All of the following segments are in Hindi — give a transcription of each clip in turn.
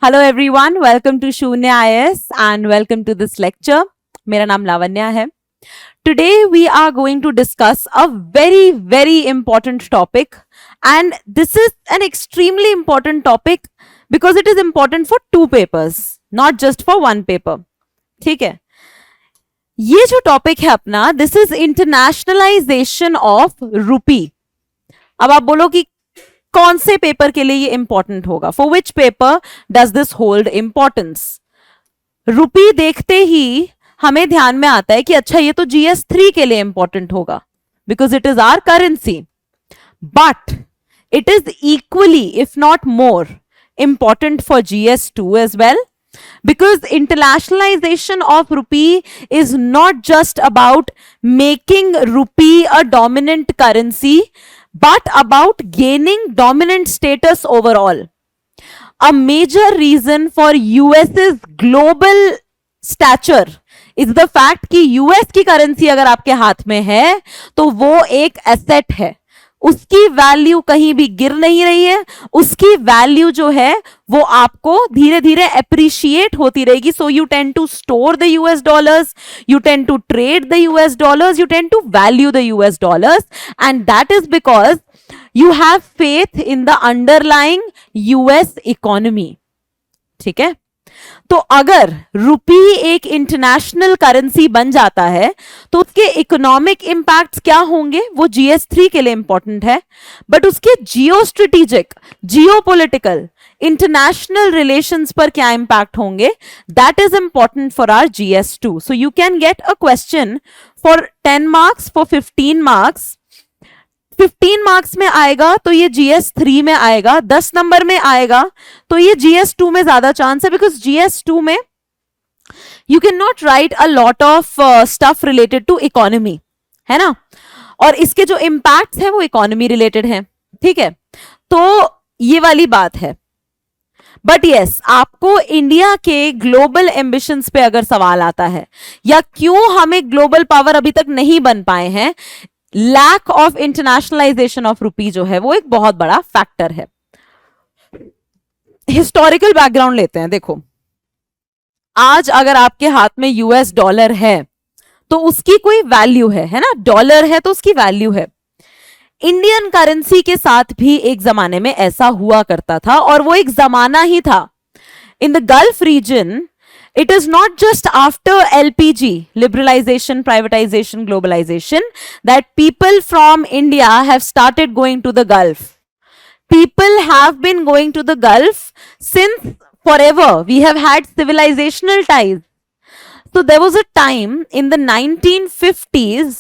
Hello everyone, welcome to Shunya IAS and welcome to this lecture. मेरा नाम लावण्या है। Today we are going to discuss a very important topic, and this is an extremely important topic because it is important for two papers, not just for one paper. ठीक है, ये जो टॉपिक है अपना, दिस इज इंटरनेशनलाइजेशन ऑफ रूपी। अब आप बोलो कि कौन से पेपर के लिए ये इंपॉर्टेंट होगा? For which paper does this hold importance? रूपी देखते ही हमें ध्यान में आता है कि अच्छा ये तो GS3 के लिए इंपॉर्टेंट होगा because it is our currency, but it is equally if not more important for GS2 as well, because internationalization of rupee is not just about making rupee a dominant currency but about gaining dominant status overall. A major reason for US's global stature is the fact कि US की करेंसी अगर आपके हाथ में है तो वो एक एसेट है, उसकी वैल्यू कहीं भी गिर नहीं रही है, उसकी वैल्यू जो है वो आपको धीरे धीरे एप्रिशिएट होती रहेगी. So you tend to store the US dollars, you tend to trade the US dollars, you tend to value the US dollars, and that is because you have faith in the underlying US economy. ठीक है, तो अगर रुपी एक इंटरनेशनल करेंसी बन जाता है तो उसके इकोनॉमिक इंपैक्ट्स क्या होंगे? वो GS3 के लिए इंपॉर्टेंट है, बट उसके geo strategic, geopolitical, international relations पर क्या इंपैक्ट होंगे? That is important for our GS2. So you can get a question for 10 marks, for 15 marks. 15 marks में आएगा तो ये GS3 में आएगा, 10 नंबर में आएगा तो ये GS2 में ज्यादा चांस है, बिकॉज GS2 में you can not write a lot of stuff related to economy, है ना, और इसके जो इंपैक्ट्स हैं वो इकोनॉमी रिलेटेड हैं. ठीक है, तो ये वाली बात है. बट यस, आपको इंडिया के ग्लोबल एम्बिशंस पे अगर सवाल आता है या क्यों हमें ग्लोबल पावर अभी तक नहीं बन पाए हैं, lack of internationalization of rupee जो है वो एक बहुत बड़ा फैक्टर है. हिस्टोरिकल बैकग्राउंड लेते हैं. देखो, आज अगर आपके हाथ में US डॉलर है तो उसकी कोई वैल्यू है ना, डॉलर है तो उसकी वैल्यू है. इंडियन करेंसी के साथ भी एक जमाने में ऐसा हुआ करता था, और वो एक जमाना ही था. In the Gulf region, it is not just after LPG, liberalization, privatization, globalization, that people from India have started going to the Gulf. People have been going to the Gulf since forever. We have had civilizational ties. So there was a time in the 1950s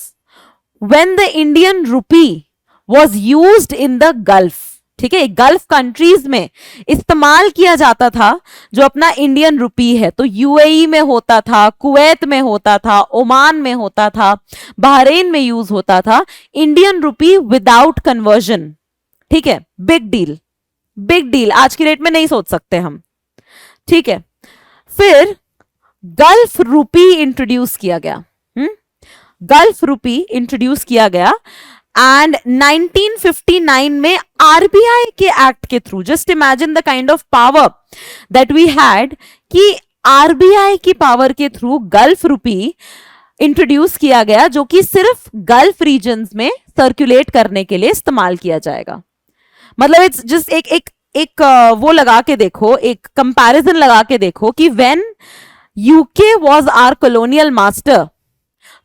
when the Indian rupee was used in the Gulf. ठीक है, गल्फ कंट्रीज में इस्तेमाल किया जाता था जो अपना इंडियन रुपी है. तो UAE में होता था, कुवैत में होता था, ओमान में होता था, बहरीन में यूज होता था इंडियन रुपी विदाउट कन्वर्जन. ठीक है, बिग डील, बिग डील. आज की रेट में नहीं सोच सकते हम. ठीक है, फिर गल्फ रुपी इंट्रोड्यूस किया गया. गल्फ रुपी इंट्रोड्यूस किया गया एंड 1959 में RBI के एक्ट के through, just imagine the kind of power that we had, कि RBI की पावर के थ्रू गल्फ रुपी इंट्रोड्यूस किया गया जो कि सिर्फ गल्फ रीजन्स में सर्कुलेट करने के लिए इस्तेमाल किया जाएगा. मतलब इट्स जस्ट एक वो लगा के देखो, एक कंपैरिजन लगा के देखो कि when UK was our colonial master,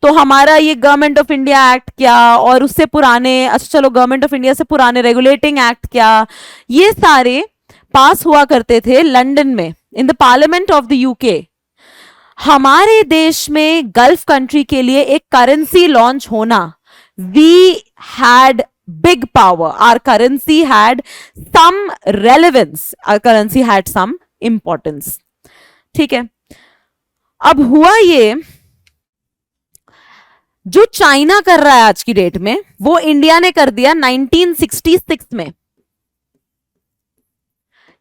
तो हमारा ये गवर्नमेंट ऑफ इंडिया एक्ट क्या, और उससे पुराने, अच्छा चलो गवर्नमेंट ऑफ इंडिया से पुराने रेगुलेटिंग एक्ट क्या, ये सारे पास हुआ करते थे लंदन में, in the parliament of the UK. हमारे देश में गल्फ कंट्री के लिए एक करेंसी लॉन्च होना, we had big power, our currency had some relevance, our currency had some importance. ठीक है, अब हुआ ये, जो चाइना कर रहा है आज की डेट में वो इंडिया ने कर दिया 1966 में.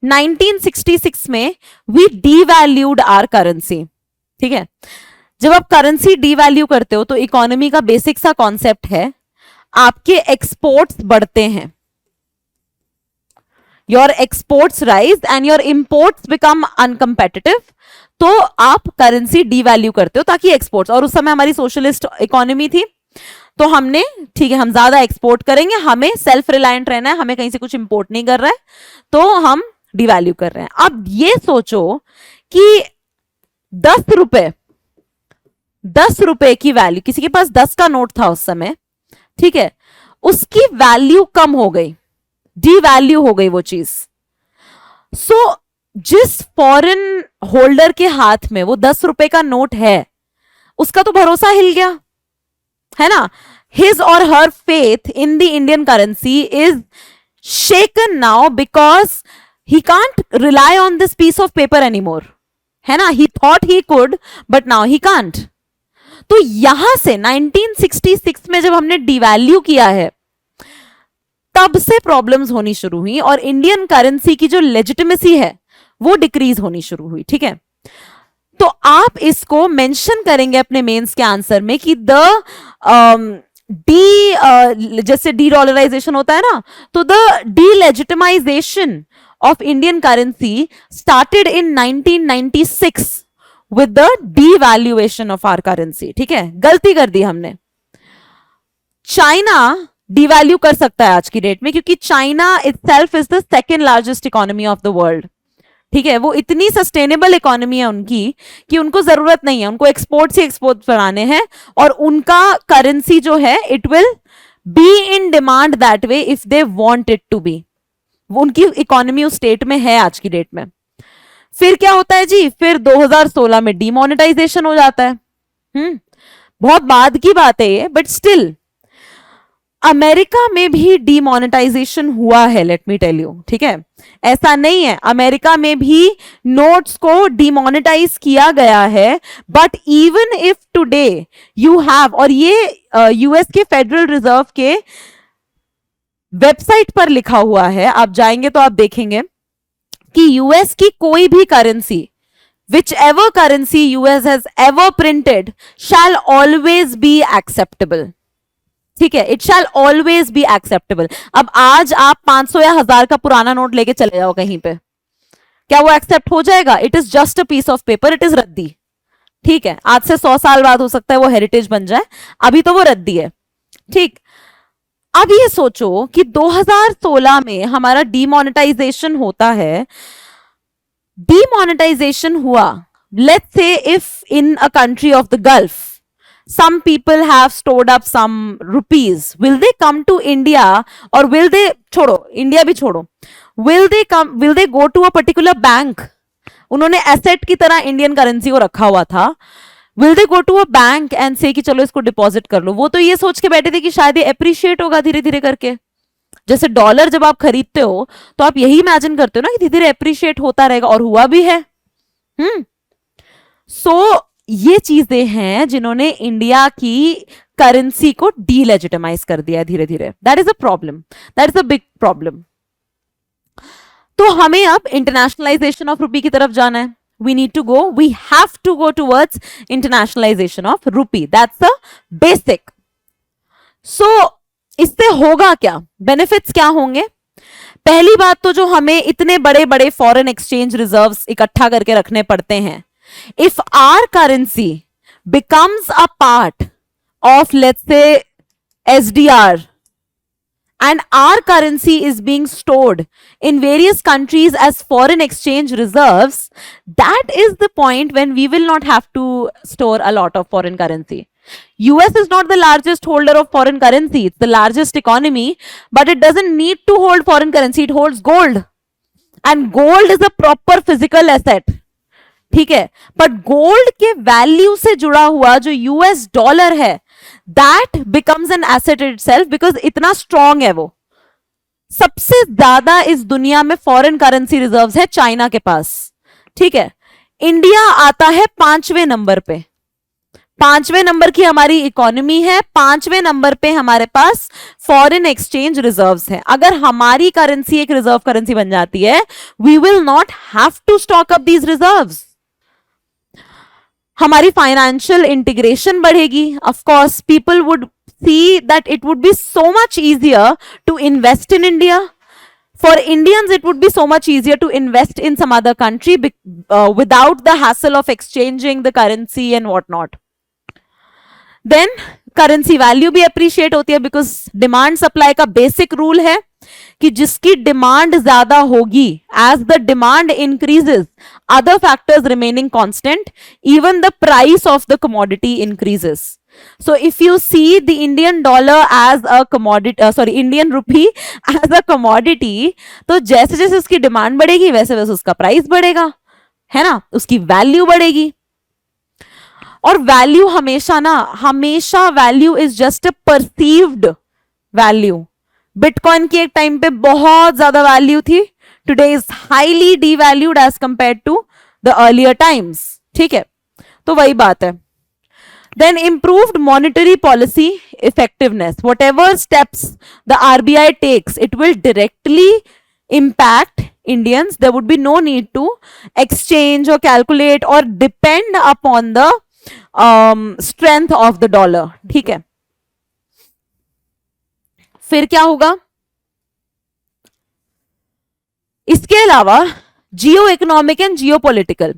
1966 में वी डीवैल्यूड आवर करेंसी. ठीक है, जब आप करेंसी डीवैल्यू करते हो तो इकोनॉमी का बेसिक सा कॉन्सेप्ट है, आपके एक्सपोर्ट्स बढ़ते हैं. Your exports rise and your imports become uncompetitive, तो आप करेंसी डीवैल्यू करते हो ताकि एक्सपोर्ट्स, और उस समय हमारी सोशलिस्ट इकोनॉमी थी, तो हमने ठीक है हम ज्यादा एक्सपोर्ट करेंगे, हमें सेल्फ रिलायंट रहना है, हमें कहीं से कुछ इंपोर्ट नहीं कर रहा है, तो हम डिवैल्यू कर रहे हैं। अब ये सोचो कि 10 रुपए की वैल्यू, किसी के पास 10 का नोट था उस समय, ठीक है, उसकी वैल्यू कम हो गई, डीवैल्यू हो गई वो चीज। सो जिस फॉरेन होल्डर के हाथ में वो 10 रुपए का नोट है, उसका तो भरोसा हिल गया, है ना। His or her faith in the Indian currency is shaken now because he can't rely on this piece of paper anymore, है ना। He thought he could, but now he can't. तो यहां से 1966 में जब हमने डिवैल्यू किया है, तब से प्रॉब्लम्स होनी शुरू हुई और इंडियन करेंसी की जो लेजिटिमेसी है वो डिक्रीज होनी शुरू हुई, ठीक है। तो आप इसको मेंशन करेंगे अपने मेंस के आंसर में कि जैसे डी डॉलराइजेशन होता है ना, तो the delegitimization of Indian currency started in 1996 with the devaluation of our currency, ठीक है। गलती कर दी हमने। चाइना डीवैल्यू कर सकता है आज की डेट में, क्योंकि China itself is the second largest economy of the world, ठीक है। वो इतनी सस्टेनेबल इकोनॉमी है उनकी कि उनको जरूरत नहीं है, उनको एक्सपोर्ट्स ही एक्सपोर्ट बढ़ाने हैं, और उनका करेंसी जो है it will be in demand that way if they want it to be. वो उनकी इकोनॉमी उस स्टेट में है आज की डेट में। फिर क्या होता है जी, फिर 2016 में डीमोनेटाइजेशन हो जाता है। बहुत बाद की बात है ये, बट स्टिल अमेरिका में भी डीमोनेटाइजेशन हुआ है, लेट मी टेल यू, ठीक है। ऐसा नहीं है, अमेरिका में भी नोट्स को डीमोनेटाइज किया गया है, but even if today you have, और ये यूएस के फेडरल रिजर्व के वेबसाइट पर लिखा हुआ है, आप जाएंगे तो आप देखेंगे कि यूएस की कोई भी currency, which ever currency US has ever printed shell always be acceptable, ठीक है। It shall always be acceptable. अब आज आप 500 या 1000 का पुराना नोट लेके चले जाओ कहीं पे, क्या वो एक्सेप्ट हो जाएगा? It is just a piece of paper, it is रद्दी, ठीक है। आज से 100 साल बाद हो सकता है वो हेरिटेज बन जाए, अभी तो वो रद्दी है, ठीक। अब ये सोचो कि 2016 में हमारा डीमोनेटाइजेशन होता है। डीमोनेटाइजेशन हुआ, let's say if in a country of the gulf some people have stored up some rupees, will they come to India, or will they, छोड़ो इंडिया भी छोड़ो, will they go to a particular bank? उन्होंने एसेट की तरह इंडियन करेंसी को रखा हुआ था, will they go to a bank and say कि चलो इसको डिपॉजिट कर लो? वो तो ये सोच के बैठे थे कि शायद ये अप्रिशिएट होगा धीरे धीरे करके। जैसे डॉलर जब आप खरीदते हो तो आप यही इमेजिन करते हो ना कि धीरे धीरे अप्रिशिएट होता रहेगा, और हुआ भी है। सो ये चीजें हैं जिन्होंने इंडिया की करेंसी को डीलेजिटिमाइज कर दिया धीरे धीरे। That is a problem, that is a big problem. तो हमें अब इंटरनेशनलाइजेशन ऑफ रुपी की तरफ जाना है। We need to go, we have to go towards internationalization of rupee, that's the basic. So इससे होगा क्या, बेनिफिट्स क्या होंगे? पहली बात तो जो हमें इतने बड़े बड़े फॉरेन एक्सचेंज रिजर्व्स इकट्ठा करके रखने पड़ते हैं, if our currency becomes a part of, let's say, SDR, and our currency is being stored in various countries as foreign exchange reserves, that is the point when we will not have to store a lot of foreign currency. US is not the largest holder of foreign currency, it's the largest economy, but it doesn't need to hold foreign currency, it holds gold, and gold is a proper physical asset, ठीक है। बट गोल्ड के वैल्यू से जुड़ा हुआ जो यूएस डॉलर है, that becomes an asset itself, because इतना स्ट्रॉन्ग है वो। सबसे ज्यादा इस दुनिया में फॉरेन करेंसी रिजर्व्स है चाइना के पास, ठीक है। इंडिया आता है 5वें नंबर पे, 5वें नंबर की हमारी इकोनॉमी है, 5वें नंबर पे हमारे पास फॉरेन एक्सचेंज रिजर्व्स है। अगर हमारी करेंसी एक रिजर्व करेंसी बन जाती है, we will not have to stock up these reserves. हमारी फाइनेंशियल इंटीग्रेशन बढ़ेगी। Of course people would see that it would be so much easier to invest in India. For Indians, it would be so much easier to invest in some other country without the hassle of exchanging the currency and whatnot. Then currency value भी अप्रिशिएट होती है, बिकॉज डिमांड सप्लाई का बेसिक रूल है कि जिसकी डिमांड ज्यादा होगी, as the demand increases, other factors remaining constant, even the price of the commodity increases. So if you see the Indian dollar as a commodity, Indian rupee as a commodity, तो जैसे जैसे उसकी डिमांड बढ़ेगी वैसे वैसे उसका प्राइस बढ़ेगा, है ना, उसकी वैल्यू बढ़ेगी. और वैल्यू हमेशा value is just a perceived value. Bitcoin की एक टाइम पे बहुत ज्यादा वैल्यू थी, today is highly devalued as compare to the earlier times. ठीक है, तो वही बात है. Then improved monetary policy effectiveness. Whatever steps the RBI takes, it will directly impact Indians. There would be no need to exchange or calculate or depend upon the strength of the dollar. ठीक है, फिर क्या होगा? इसके अलावा geo economic and geo political.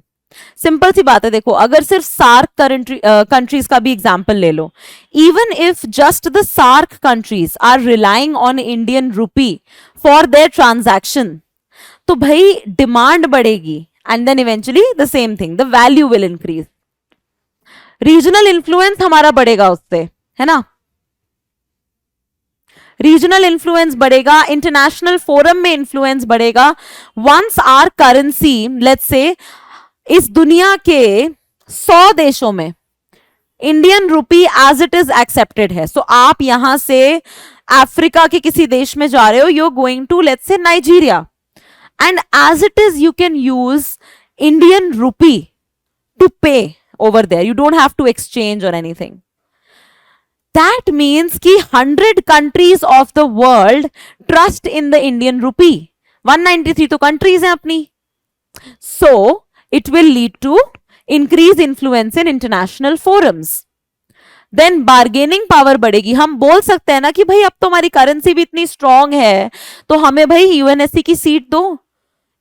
Simple सी बात है, देखो, अगर सिर्फ सार्क कंट्रीज का भी एग्जांपल ले लो, even if just the SAARC countries are relying on Indian rupee for their transaction, तो भाई डिमांड बढ़ेगी and then eventually the same thing, the value will increase. Regional influence हमारा बढ़ेगा उससे, है ना, रीजनल इन्फ्लुएंस बढ़ेगा, इंटरनेशनल फोरम में इन्फ्लुएंस बढ़ेगा. Once our currency, let's say इस दुनिया के 100 देशों में Indian rupee as it is accepted है. सो आप यहां से अफ्रीका के किसी देश में जा रहे हो, you are going to let's say Nigeria, and as it is you can use Indian rupee to pay over there. You don't have to exchange or anything. That means कि 100 countries of the world trust in the Indian rupee. 193 तो कंट्रीज हैं अपनी. सो it will lead to increase influence in international forums. Then bargaining power बढ़ेगी. हम बोल सकते हैं ना कि भाई अब तो हमारी करेंसी भी इतनी स्ट्रांग है तो हमें भाई यूएनएससी की सीट दो.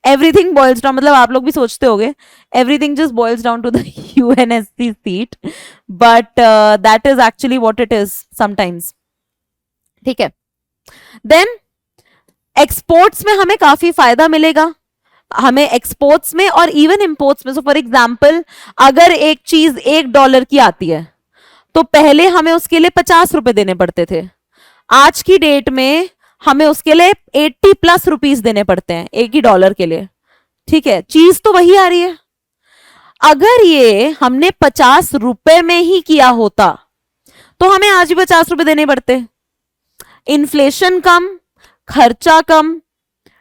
एवरीथिंग बॉइल्स डाउन, मतलब आप लोग भी सोचते होगे everything just boils down to the UNSC seat, but that is actually what it is sometimes. ठीक है, देन एक्सपोर्ट्स में हमें काफी फायदा मिलेगा, हमें एक्सपोर्ट्स में और इवन इंपोर्ट्स में. सो फॉर एग्जांपल, अगर एक चीज $1 की आती है तो पहले हमें उसके लिए 50 रुपए देने पड़ते थे. आज की डेट में हमें उसके लिए 80+ रुपीस देने पड़ते हैं $1 के लिए. ठीक है, चीज तो वही आ रही है. अगर ये हमने 50 रुपए में ही किया होता तो हमें आज भी 50 रुपए देने पड़ते. इन्फ्लेशन कम, खर्चा कम,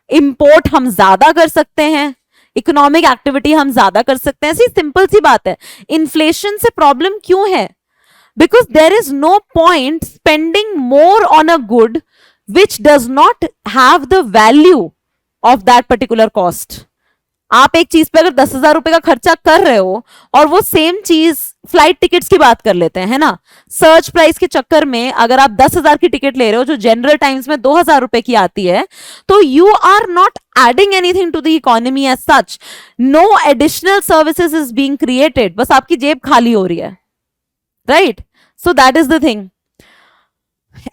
इंपोर्ट हम ज्यादा कर सकते हैं, इकोनॉमिक एक्टिविटी हम ज्यादा कर सकते हैं. सिंपल सी बात है. इन्फ्लेशन से प्रॉब्लम क्यों है? Because there is no point spending more on a good which does not have the value of that particular cost. आप एक चीज पे अगर 10,000 रुपए का खर्चा कर रहे हो और वो सेम चीज, फ्लाइट टिकट्स की बात कर लेते हैं, है ना, सर्च प्राइस के चक्कर में अगर आप 10,000 की टिकट ले रहे हो जो जनरल टाइम्स में 2,000 रुपए की आती है, तो you are not adding anything to the economy as such. No additional services is being created, बस आपकी जेब खाली हो रही है, right? So that is the thing.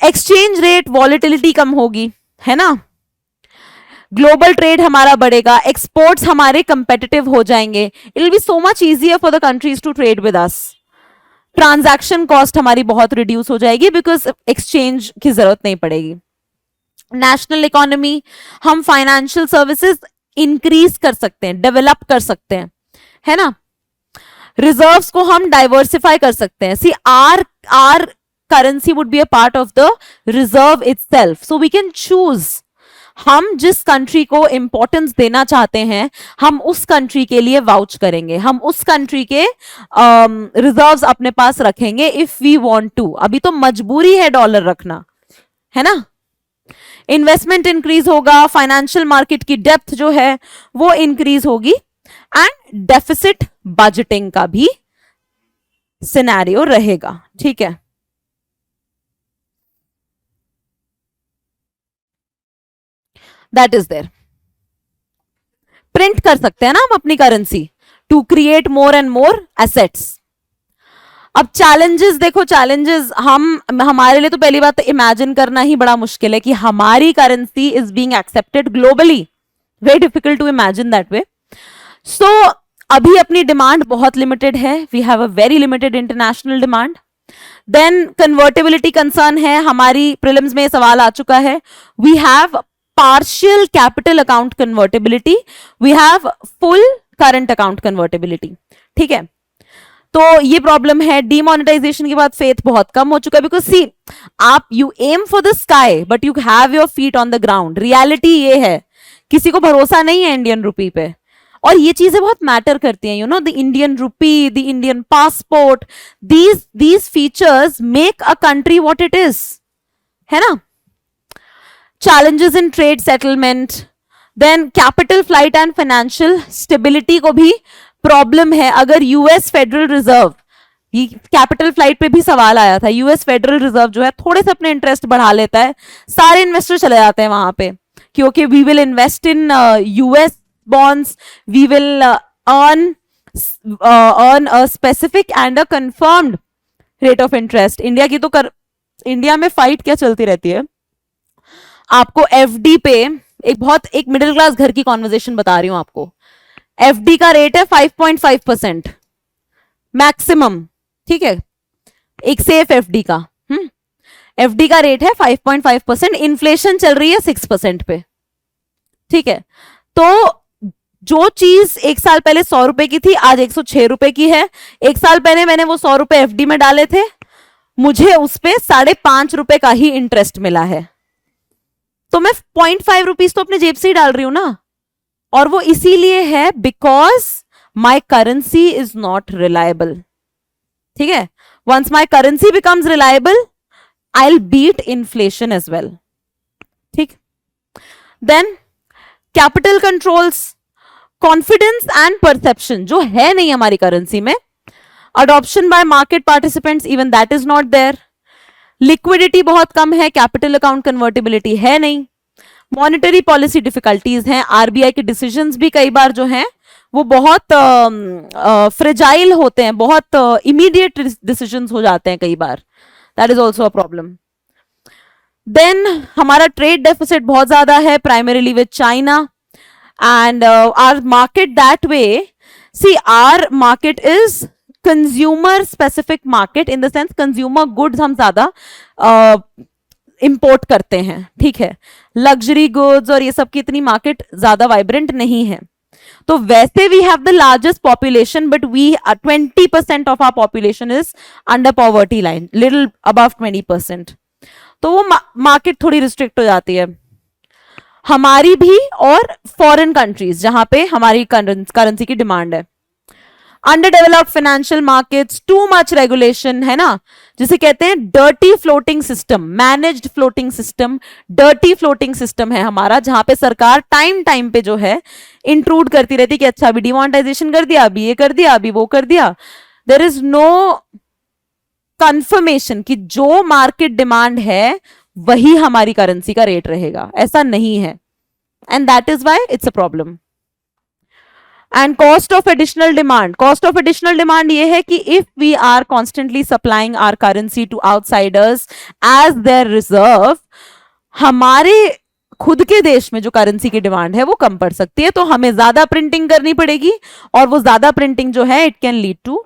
Exchange rate volatility कम होगी, है ना, ग्लोबल ट्रेड हमारा बढ़ेगा, एक्सपोर्ट्स हमारे कंपेटिटिव हो जाएंगे. It will be so much easier for the countries to trade with us. Transaction cost हमारी बहुत रिड्यूस हो जाएगी बिकॉज एक्सचेंज की जरूरत नहीं पड़ेगी. नेशनल इकोनॉमी, हम फाइनेंशियल सर्विसेज इंक्रीज कर सकते हैं, डेवलप कर सकते हैं, है ना. रिजर्व्स को हम डाइवर्सिफाई कर सकते हैं. See our currency would be a part of the reserve itself, so we can choose. हम जिस कंट्री को इंपॉर्टेंस देना चाहते हैं हम उस कंट्री के लिए वाउच करेंगे, हम उस कंट्री के रिजर्व्स अपने पास रखेंगे इफ वी वांट टू. अभी तो मजबूरी है डॉलर रखना, है ना. इन्वेस्टमेंट इंक्रीज होगा, फाइनेंशियल मार्केट की डेप्थ जो है वो इंक्रीज होगी, एंड डेफिसिट बजटिंग का भी सिनेरियो रहेगा. ठीक है, दैट इज देयर। प्रिंट कर सकते हैं ना हम अपनी currency to create more and more assets. अब चैलेंजेस देखो, चैलेंजेस हमारे लिए तो पहली बात तो इमेजिन करना ही बड़ा मुश्किल है कि हमारी currency is being accepted globally, very difficult to imagine that way. So अभी अपनी डिमांड बहुत लिमिटेड है, we have a very limited international demand. Then convertibility concern है, हमारी प्रीलिम्स में सवाल आ चुका है। We have partial capital account convertibility, we have full current account convertibility. ठीक है, तो ये प्रॉब्लम है। डीमोनेटाइजेशन के बाद फेथ बहुत कम हो चुका है, बिकॉज सी आप you aim for the sky but you have your feet on the ground. Reality ये है, किसी को भरोसा नहीं है इंडियन रुपी पे, और ये चीजें बहुत मैटर करती हैं। You know, the Indian rupee, the Indian passport, these features make a country what it is, है ना। Challenges in trade settlement, then capital flight and financial stability को भी प्रॉब्लम है। अगर यूएस फेडरल रिजर्व, ये कैपिटल फ्लाइट पे भी सवाल आया था, यूएस फेडरल रिजर्व जो है थोड़े से अपने इंटरेस्ट बढ़ा लेता है, सारे इन्वेस्टर चले जाते हैं वहां पे, क्योंकि we will invest in US bonds, we will earn a specific and a confirmed rate of interest. India की तो इंडिया में फाइट क्या चलती रहती है। आपको एफडी पे एक मिडिल क्लास घर की कॉन्वर्जेशन बता रही हूं आपको। एफडी का रेट है 5.5% मैक्सिमम, ठीक है, एक सेफ एफडी का। एफडी का रेट है 5.5%, इन्फ्लेशन चल रही है 6% पे। ठीक है, तो जो चीज एक साल पहले 100 रुपए की थी आज 106 रुपए की है। एक साल पहले मैंने वो 100 रुपए एफडी में डाले थे, मुझे उस पे 5.5 रुपए का ही इंटरेस्ट मिला है, तो मैं 0.5 रुपीज तो अपने जेब से ही डाल रही हूं ना। और वो इसीलिए है because my currency is not reliable. ठीक है, once my currency becomes reliable I will beat inflation as well. ठीक, then capital controls, confidence and perception जो है नहीं हमारी करेंसी में। Adoption by market participants, even that is not there. Liquidity बहुत कम है, कैपिटल अकाउंट कन्वर्टेबिलिटी है नहीं। मॉनेटरी पॉलिसी डिफिकल्टीज हैं, आरबीआई के डिसीजंस भी कई बार जो हैं वो बहुत फ्रेजाइल होते हैं, बहुत इमीडिएट डिसीजंस हो जाते हैं कई बार, that is also a problem. Then हमारा ट्रेड डेफिसिट बहुत ज्यादा है, primarily with China, and our market that way, see our market is consumer specific market, in the sense consumer goods हम ज्यादा इंपोर्ट करते हैं। ठीक है, लग्जरी गुड्स और ये सब की इतनी मार्केट ज्यादा वाइब्रेंट नहीं है। तो वैसे we have the largest population, but we 20% of our population is under poverty line, little above 20%, तो वो मार्केट थोड़ी रिस्ट्रिक्ट हो जाती है हमारी भी और फॉरेन कंट्रीज जहां पे हमारी करेंसी की डिमांड है। Under developed financial markets, too much regulation, है ना, जिसे कहते हैं dirty floating system, managed floating system, dirty floating system है हमारा, जहां पे सरकार टाइम टाइम पे जो है इंट्रूड करती रहती है कि अच्छा अभी डिमोनेटाइजेशन कर दिया, अभी ये कर दिया, अभी वो कर दिया। देयर इज नो कंफर्मेशन कि जो मार्केट डिमांड है वही हमारी करेंसी का रेट रहेगा, ऐसा नहीं है, and that is why it's a problem. And cost of additional demand, cost of additional demand ये है कि if we are constantly supplying our currency to outsiders as their reserve, हमारे खुद के देश में जो करेंसी की डिमांड है वो कम पड़ सकती है, तो हमें ज्यादा प्रिंटिंग करनी पड़ेगी, और वो ज्यादा प्रिंटिंग जो है it can lead to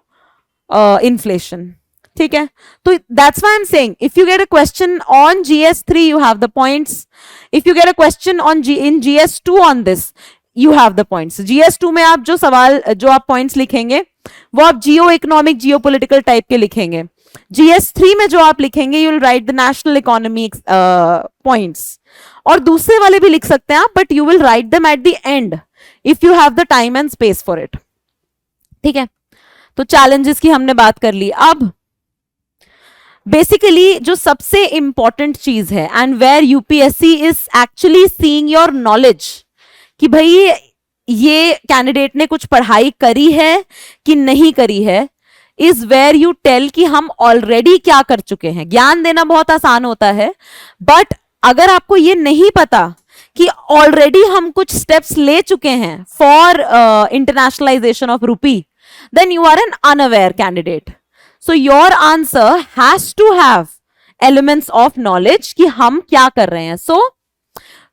inflation. ठीक है, तो that's why I am saying if you get a question on GS3 you have the points, if you get a question on in GS2 on this you have the points. GS2 में आप जो आप पॉइंट्स लिखेंगे वो आप geo economic geo political type के लिखेंगे। GS3 में जो आप लिखेंगे you will write the national economy points, और दूसरे वाले भी लिख सकते हैं आप, but you will write them at the end if you have the time and space for it. ठीक है, तो चैलेंजेस की हमने बात कर ली। अब बेसिकली जो सबसे इंपॉर्टेंट चीज है and where UPSC is actually seeing your knowledge कि भाई ये कैंडिडेट ने कुछ पढ़ाई करी है कि नहीं करी है, इज वेयर यू टेल कि हम ऑलरेडी क्या कर चुके हैं। ज्ञान देना बहुत आसान होता है, बट अगर आपको ये नहीं पता कि ऑलरेडी हम कुछ स्टेप्स ले चुके हैं for internationalisation of rupee, then you are an unaware candidate. So your answer has to have elements of knowledge कि हम क्या कर रहे हैं. So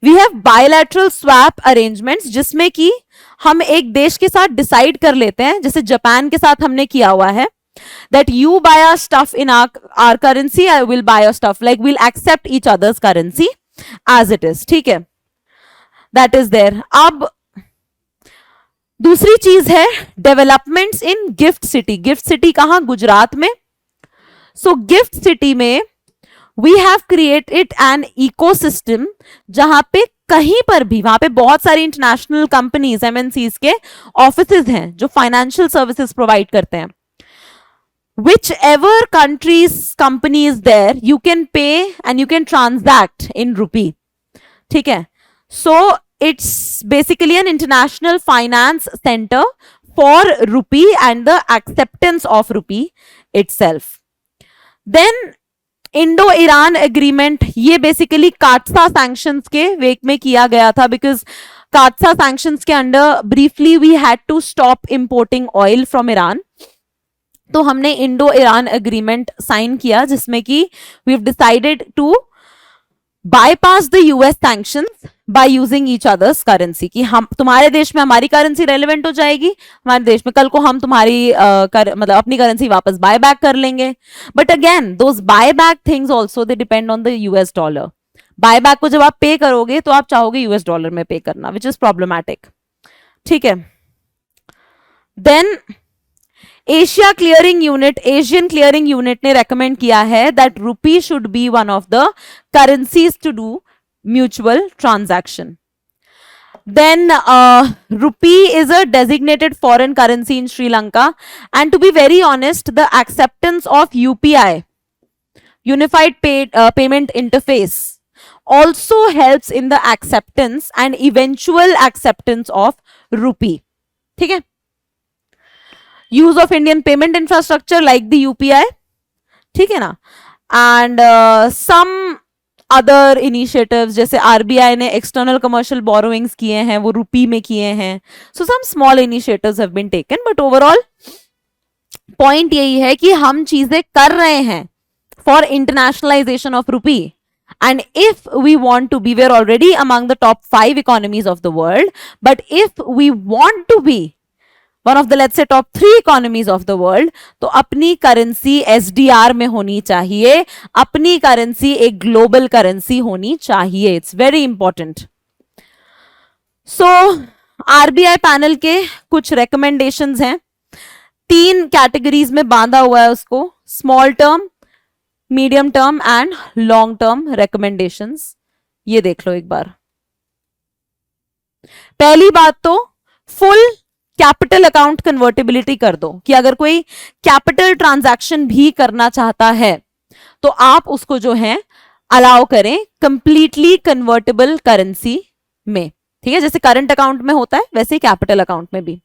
we have bilateral swap arrangements, जिसमें कि हम एक देश के साथ डिसाइड कर लेते हैं, जैसे जापान के साथ हमने किया हुआ है, that you buy our stuff in our currency, I will buy your stuff, like we'll accept each other's currency as it is. ठीक है, that is there. अब दूसरी चीज है डेवलपमेंट्स इन गिफ्ट सिटी. गिफ्ट सिटी कहां? गुजरात में. सो गिफ्ट सिटी में we have created an ecosystem जहां पे कहीं पर भी, वहां पे बहुत सारी इंटरनेशनल कंपनीज, एमएनसीज के ऑफिसेज हैं जो फाइनेंशियल सर्विसेज प्रोवाइड करते हैं. Whichever country's company is there, you can pay and you can transact in rupee. ठीक है. So it's basically an international finance center for rupee and the acceptance of rupee itself. Then Indo Iran agreement, ये बेसिकली काटसा सैंक्शंस के वेक में किया गया था, बिकॉज काटसा सैंक्शंस के under briefly we had to stop importing oil from Iran. तो हमने इंडो ईरान एग्रीमेंट साइन किया, जिसमें कि we have decided to bypass the US sanctions by using each others currency. कि हम, तुम्हारे देश में हमारी करेंसी रेलेवेंट हो जाएगी, हमारे देश में कल को हम तुम्हारी मतलब अपनी करेंसी वापस बाय बैक कर लेंगे. But again those buy back things also they depend on the US dollar. Buy back को जब आप पे करोगे तो आप चाहोगे यूएस डॉलर में पे करना, विच इज प्रॉब्लमैटिक. ठीक है. Then Asia clearing unit, Asian clearing unit ने रेकमेंड किया है that rupee should be one of the currencies to do mutual transaction. Then rupee is a designated foreign currency in Sri Lanka, and to be very honest, the acceptance of UPI, Unified Payment Interface, also helps in the acceptance and eventual acceptance of rupee. ठीक है. Use of Indian payment infrastructure like the UPI, ठीक है ना, and some other initiatives, जैसे RBI ने external commercial borrowings किए हैं, वो रुपी में किए हैं. So some small initiatives have been taken, but overall point यही है कि हम चीजें कर रहे हैं for internationalization of rupee. And if we want to be, we're already among the top 5 economies of the world, but if we want to be one of the, let's say, top 3 economies of the world, तो अपनी करेंसी SDR में होनी चाहिए, अपनी करेंसी एक ग्लोबल करेंसी होनी चाहिए. It's very important. So RBI panel के कुछ रिकमेंडेशंस हैं, 3 कैटेगरीज में बांधा हुआ है उसको: small term, medium term and long term recommendations. ये देख लो एक बार. पहली बात तो फुल कैपिटल अकाउंट कन्वर्टेबिलिटी कर दो, कि अगर कोई कैपिटल ट्रांजैक्शन भी करना चाहता है तो आप उसको जो है अलाउ करें कंप्लीटली कन्वर्टेबल करेंसी में. ठीक है, जैसे करंट अकाउंट में होता है वैसे ही कैपिटल अकाउंट में भी.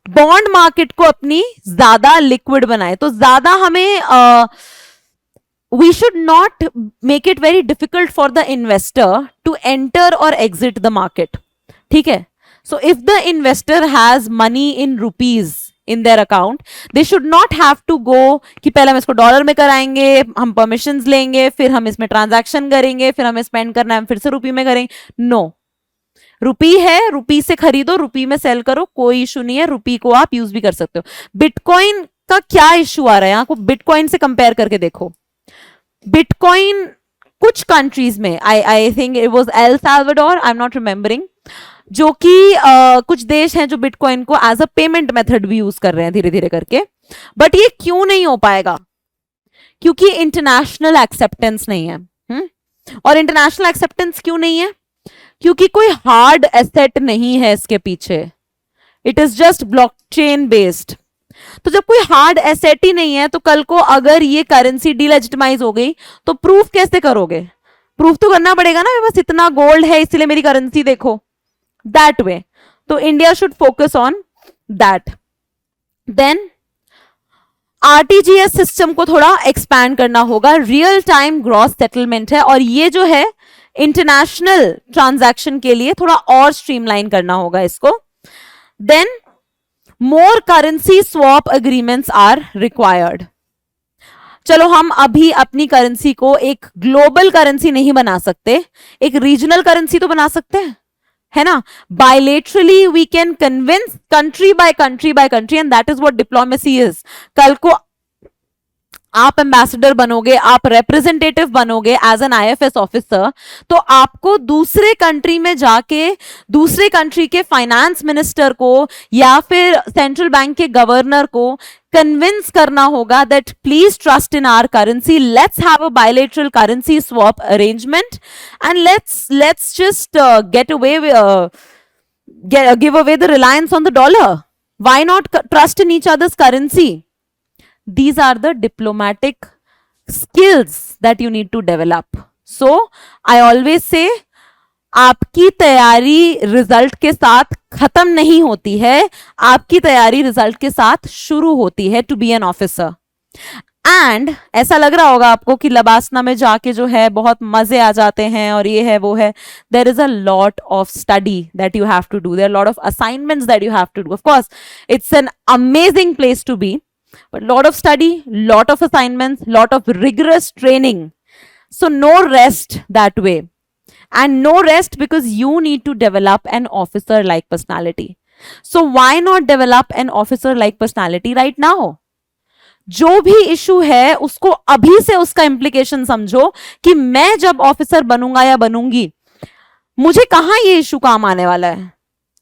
बॉन्ड मार्केट को अपनी ज्यादा लिक्विड बनाए, तो ज्यादा हमें we should not make it very difficult for the investor to enter और एग्जिट द मार्केट. ठीक है. So if the investor has money in rupees in their account, they should not have to go कि पहले हम इसको डॉलर में कराएंगे, हम परमिशंस लेंगे, फिर हम इसमें ट्रांजैक्शन करेंगे, फिर हमें स्पेंड करना है, हम फिर से रुपी में करेंगे. नो, रुपी है, रुपी से खरीदो, रुपी में सेल करो, कोई इशू नहीं है. रुपी को आप यूज भी कर सकते हो. बिटकॉइन का क्या इशू आ रहा है, आपको बिटकॉइन से कंपेयर करके देखो. बिटकॉइन कुछ कंट्रीज में, I think it was El Salvador, I am not remembering, जो कि कुछ देश हैं जो बिटकॉइन को एज अ पेमेंट मेथड भी यूज कर रहे हैं धीरे धीरे करके. बट ये क्यों नहीं हो पाएगा? क्योंकि इंटरनेशनल एक्सेप्टेंस नहीं है. और इंटरनेशनल एक्सेप्टेंस क्यों नहीं है? क्योंकि कोई हार्ड एसेट नहीं है इसके पीछे. It is just blockchain based. तो जब कोई हार्ड एसेट ही नहीं है, तो कल को अगर ये करेंसी डीलेजिटिमाइज हो गई तो प्रूफ कैसे करोगे? प्रूफ तो करना पड़ेगा ना, बस इतना गोल्ड है इसलिए मेरी करेंसी देखो. That way. So India should focus on that. Then RTGS system को थोड़ा एक्सपैंड करना होगा. रियल टाइम ग्रॉस सेटलमेंट है, और ये जो है इंटरनेशनल ट्रांजैक्शन के लिए थोड़ा और स्ट्रीमलाइन करना होगा इसको. Then more currency swap agreements are required. चलो हम अभी अपनी करेंसी को एक ग्लोबल करेंसी नहीं बना सकते, एक रीजनल करेंसी तो बना सकते हैं, है ना. Bilaterally we can convince country by country by country, and that is what diplomacy is. कल को आप एम्बेसडर बनोगे, आप रिप्रेजेंटेटिव बनोगे एज एन आईएफएस ऑफिसर, तो आपको दूसरे कंट्री में जाके दूसरे कंट्री के फाइनेंस मिनिस्टर को या फिर सेंट्रल बैंक के गवर्नर को कन्विंस करना होगा that please trust in our currency, let's have a bilateral currency swap arrangement, and let's just give away the reliance on the dollar. Why not trust in each other's currency? These are the diplomatic skills that you need to develop. So I always say, आपकी तैयारी रिजल्ट के साथ खत्म नहीं होती है, आपकी तैयारी रिजल्ट के साथ शुरू होती है to be an officer. And ऐसा लग रहा होगा आपको कि लबासना में जाके जो है बहुत मजे आ जाते हैं और ये है वो है. There is a lot of study that you have to do, there are lot of assignments that you have to do. Of course it's an amazing place to be, but lot of study, lot of assignments, lot of rigorous training. So no rest that way, and no rest because you need to develop an officer like personality. So why not develop an officer like personality right now? जो भी इशू है उसको अभी से उसका इंप्लीकेशन समझो कि मैं जब ऑफिसर बनूंगा या बनूंगी मुझे कहां ये इशू काम आने वाला है.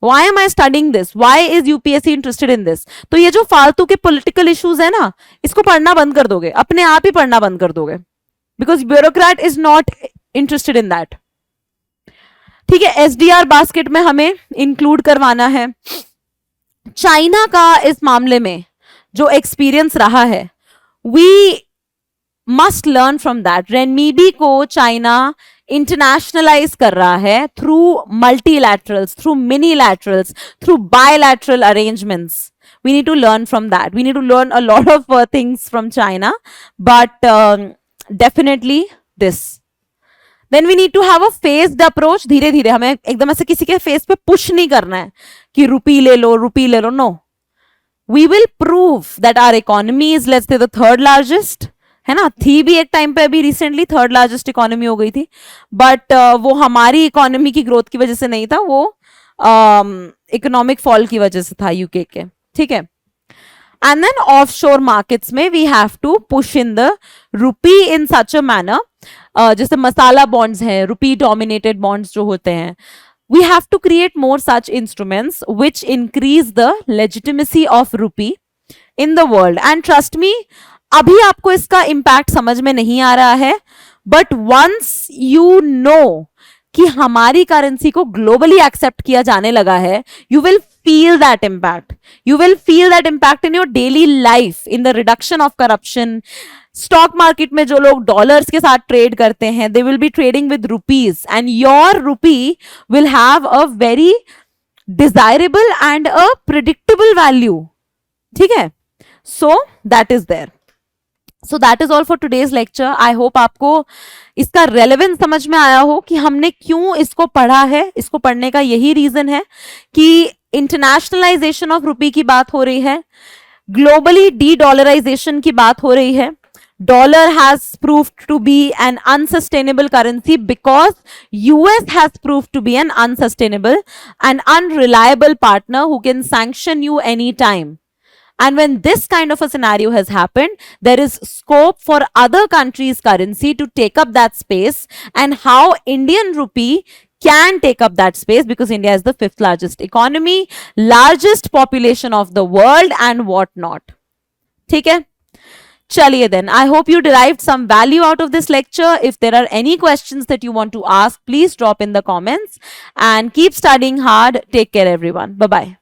Why am I studying this? Why is UPSC interested in this? तो ये जो फालतू के पॉलिटिकल इश्यूज है ना, इसको पढ़ना बंद कर दोगे, अपने आप ही पढ़ना बंद कर दोगे, because bureaucrat is not interested in that. ठीक है, SDR बास्केट में हमें इंक्लूड करवाना है. चाइना का इस मामले में जो एक्सपीरियंस रहा है, we must learn from that. Renminbi को चाइना इंटरनेशनलाइज कर रहा है through multilaterals, through minilaterals, through bilateral arrangements. We need to learn from that. We need to learn a lot of things from China, but definitely this. Then we need to have a phased approach. धीरे धीरे, हमें एकदम ऐसे किसी के फेस पे पुश नहीं करना है कि रुपी ले लो रुपी ले लो. No, we will prove that our economy is, let's say, the third largest, है ना. थी भी एक टाइम पे, अभी रिसेंटली थर्ड लार्जेस्ट इकोनॉमी हो गई थी, बट वो हमारी इकोनॉमी की ग्रोथ की वजह से नहीं था, वो इकोनॉमिक फॉल की वजह से था यूके के. ठीक है. And then offshore markets में we have to push in the rupee in such a manner, जैसे मसाला बॉन्ड्स हैं, रुपी डोमिनेटेड बॉन्ड्स जो होते हैं, we have to create more such instruments which increase the legitimacy of rupee in the world. And trust me, अभी आपको इसका इम्पैक्ट समझ में नहीं आ रहा है, बट वंस यू नो कि हमारी करेंसी को ग्लोबली एक्सेप्ट किया जाने लगा है, you will feel that impact. You will feel that impact in your daily life, in the reduction of corruption. Stock market में जो लोग डॉलर्स के साथ ट्रेड करते हैं, they will be trading with rupees, and your rupee will have a very desirable and a predictable value. ठीक है, so that is there. So that is all for today's lecture. I hope आपको इसका रेलेवेंस समझ में आया हो कि हमने क्यों इसको पढ़ा है. इसको पढ़ने का यही रीजन है कि इंटरनेशनलाइजेशन ऑफ रुपी की बात हो रही है, ग्लोबली डी डॉलराइजेशन की बात हो रही है. Dollar has proved to be an unsustainable currency because US has proved to be an unsustainable and unreliable partner who can sanction you anytime. And when this kind of a scenario has happened, there is scope for other countries' currency to take up that space, and how Indian rupee can take up that space because India is the 5th largest economy, largest population of the world and what not. ठीक है, चलिए then. I hope you derived some value out of this lecture. If there are any questions that you want to ask, please drop in the comments and keep studying hard. Take care everyone. Bye bye.